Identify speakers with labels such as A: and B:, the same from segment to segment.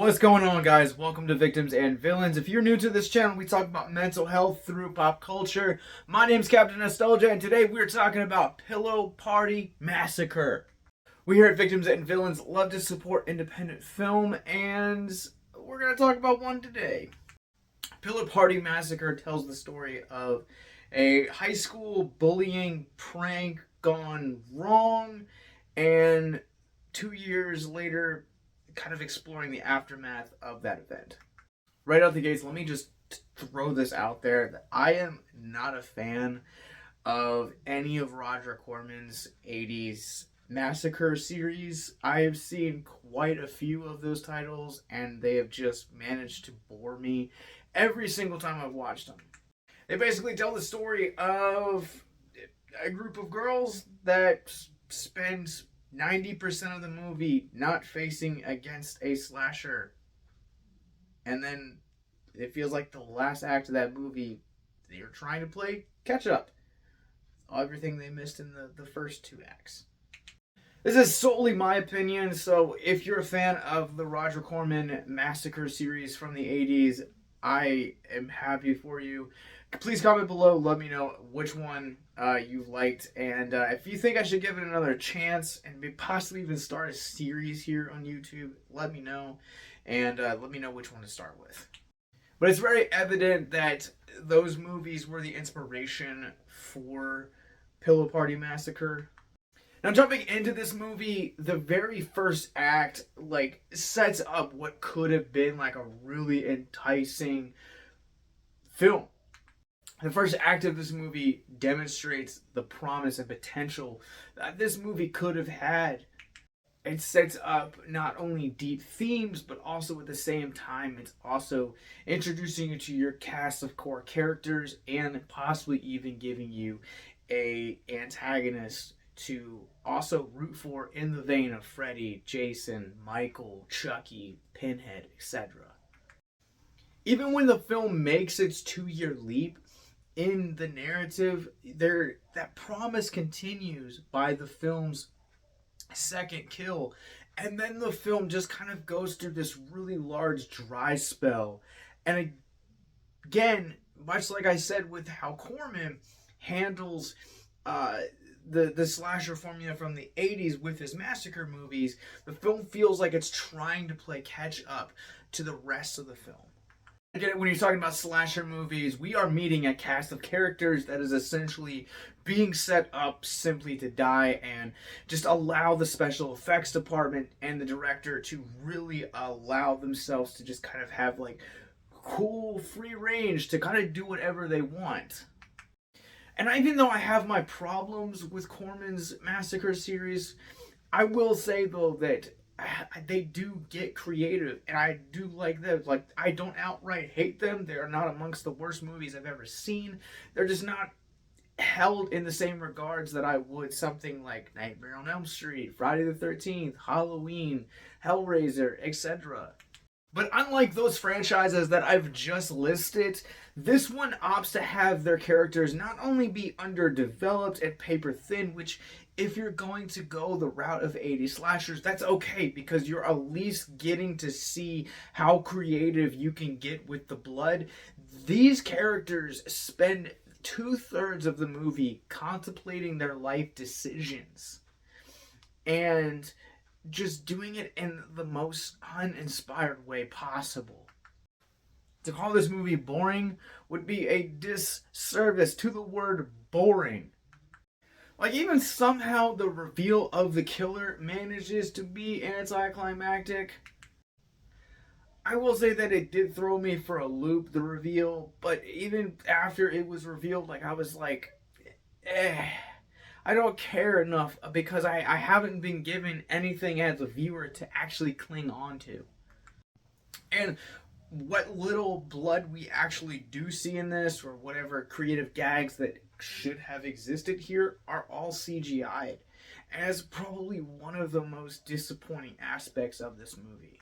A: What's going on, guys? Welcome to Victims and Villains. If you're new to this channel, we talk about mental health through pop culture. My name's Captain Nostalgia, and today we're talking about Pillow Party Massacre. We here at Victims and Villains love to support independent film, and we're going to talk about one today. Pillow Party Massacre tells the story of a high school bullying prank gone wrong, and 2 years later, kind of exploring the aftermath of that event. Right out the gates, let me just throw this out there that I am not a fan of any of Roger Corman's 80s Massacre series. I have seen quite a few of those titles, and they have just managed to bore me every single time I've watched them. They basically tell the story of a group of girls that spend 90% of the movie not facing against a slasher. And then it feels like the last act of that movie, they're trying to play catch up. Everything they missed in the first two acts. This is solely my opinion, so if you're a fan of the Roger Corman Massacre series from the 80s, I am happy for you. Please comment below, let me know which one you liked, and if you think I should give it another chance and maybe possibly even start a series here on YouTube, let me know, and let me know which one to start with. But it's very evident that those movies were the inspiration for Pillow Party Massacre. Now, jumping into this movie, the very first act sets up what could have been like a really enticing film. The first act of this movie demonstrates the promise and potential that this movie could have had. It sets up not only deep themes, but also at the same time, it's also introducing you to your cast of core characters and possibly even giving you an antagonist to also root for in the vein of Freddy, Jason, Michael, Chucky, Pinhead, etc. Even when the film makes its 2-year leap in the narrative, that promise continues by the film's second kill, and then the film just kind of goes through this really large dry spell. And again, much like I said with how Corman handles the slasher formula from the 80s with his massacre movies, the film feels like it's trying to play catch up to the rest of the film. Again, when you're talking about slasher movies, we are meeting a cast of characters that is essentially being set up simply to die, and just allow the special effects department and the director to really allow themselves to just kind of have like cool free range to kind of do whatever they want. And even though I have my problems with Corman's Massacre series, I will say though that they do get creative, and I do like them. Like, I don't outright hate them. They are not amongst the worst movies I've ever seen. They're just not held in the same regards that I would something like Nightmare on Elm Street, Friday the 13th, Halloween, Hellraiser, etc. But unlike those franchises that I've just listed, this one opts to have their characters not only be underdeveloped and paper thin, which if you're going to go the route of 80 slashers, that's okay, because you're at least getting to see how creative you can get with the blood. These characters spend 2/3 of the movie contemplating their life decisions and just doing it in the most uninspired way possible. To call this movie boring would be a disservice to the word boring. Like, even somehow the reveal of the killer manages to be anticlimactic. I will say that it did throw me for a loop, the reveal, but even after it was revealed, I was like, I don't care enough, because I haven't been given anything as a viewer to actually cling on to. And what little blood we actually do see in this, or whatever creative gags that should have existed here, are all CGI'd. And it's probably one of the most disappointing aspects of this movie.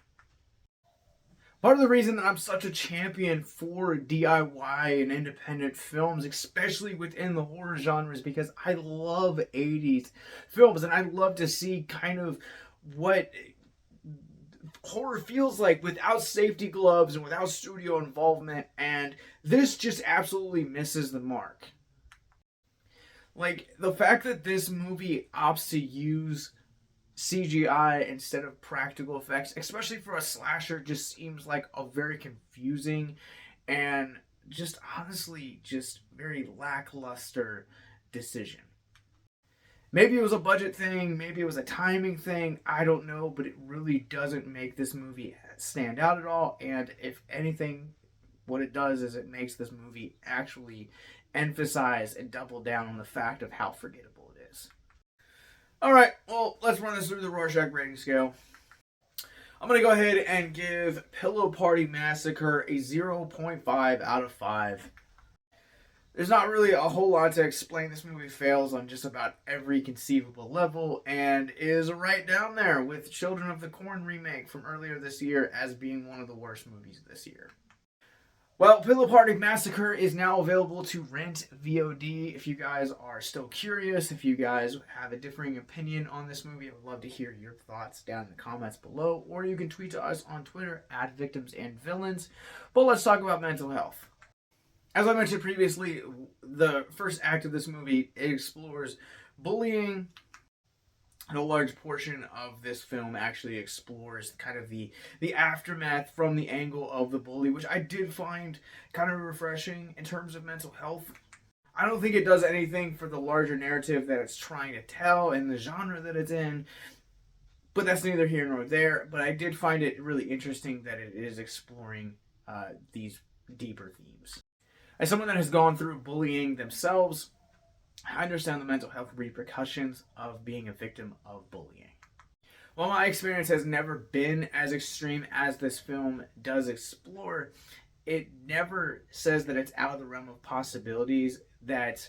A: Part of the reason that I'm such a champion for DIY and independent films, especially within the horror genre, is because I love 80s films, and I love to see kind of what horror feels like without safety gloves and without studio involvement, and this just absolutely misses the mark. Like, the fact that this movie opts to use CGI instead of practical effects, especially for a slasher, just seems like a very confusing and just honestly just very lackluster decision. Maybe it was a budget thing, maybe it was a timing thing, I don't know, but it really doesn't make this movie stand out at all. And if anything, what it does is it makes this movie actually emphasize and double down on the fact of how forgettable it is. Alright, well, let's run this through the Rorschach rating scale. I'm going to go ahead and give Pillow Party Massacre a 0.5 out of 5. There's not really a whole lot to explain. This movie fails on just about every conceivable level and is right down there with Children of the Corn remake from earlier this year as being one of the worst movies this year. Well, Pillow Party Massacre is now available to rent VOD. If you guys are still curious, if you guys have a differing opinion on this movie, I would love to hear your thoughts down in the comments below, or you can tweet to us on Twitter at victimsandvillains. But let's talk about mental health. As I mentioned previously, the first act of this movie, it explores bullying, and a large portion of this film actually explores kind of the aftermath from the angle of the bully, which I did find kind of refreshing in terms of mental health. I don't think it does anything for the larger narrative that it's trying to tell and the genre that it's in, but that's neither here nor there. But I did find it really interesting that it is exploring these deeper themes. As someone that has gone through bullying themselves, I understand the mental health repercussions of being a victim of bullying. While my experience has never been as extreme as this film does explore, it never says that it's out of the realm of possibilities that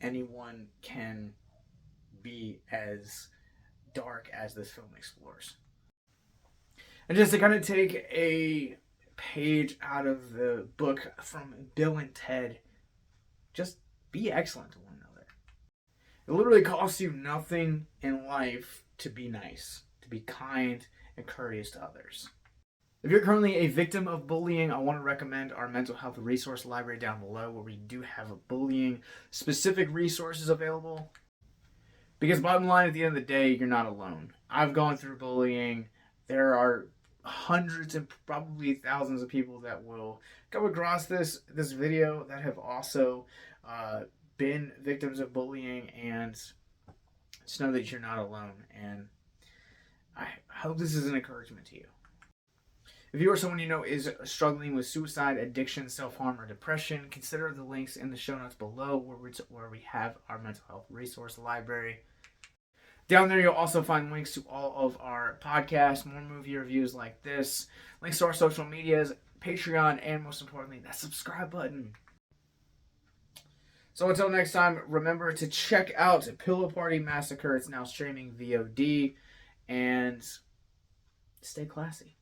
A: anyone can be as dark as this film explores. And just to kind of take a page out of the book from Bill and Ted, just be excellent to one another. It literally costs you nothing in life to be nice, to be kind and courteous to others. If you're currently a victim of bullying, I want to recommend our mental health resource library down below, where we do have bullying specific resources available. Because bottom line, at the end of the day, you're not alone. I've gone through bullying. There are hundreds and probably thousands of people that will come across this video that have also been victims of bullying, and just know that you're not alone. And I hope this is an encouragement to you. If you or someone you know is struggling with suicide, addiction, self-harm, or depression, consider the links in the show notes below where we have our mental health resource library. Down there, you'll also find links to all of our podcasts, more movie reviews like this, links to our social medias, Patreon, and most importantly, that subscribe button. So until next time, remember to check out Pillow Party Massacre. It's now streaming VOD, and stay classy.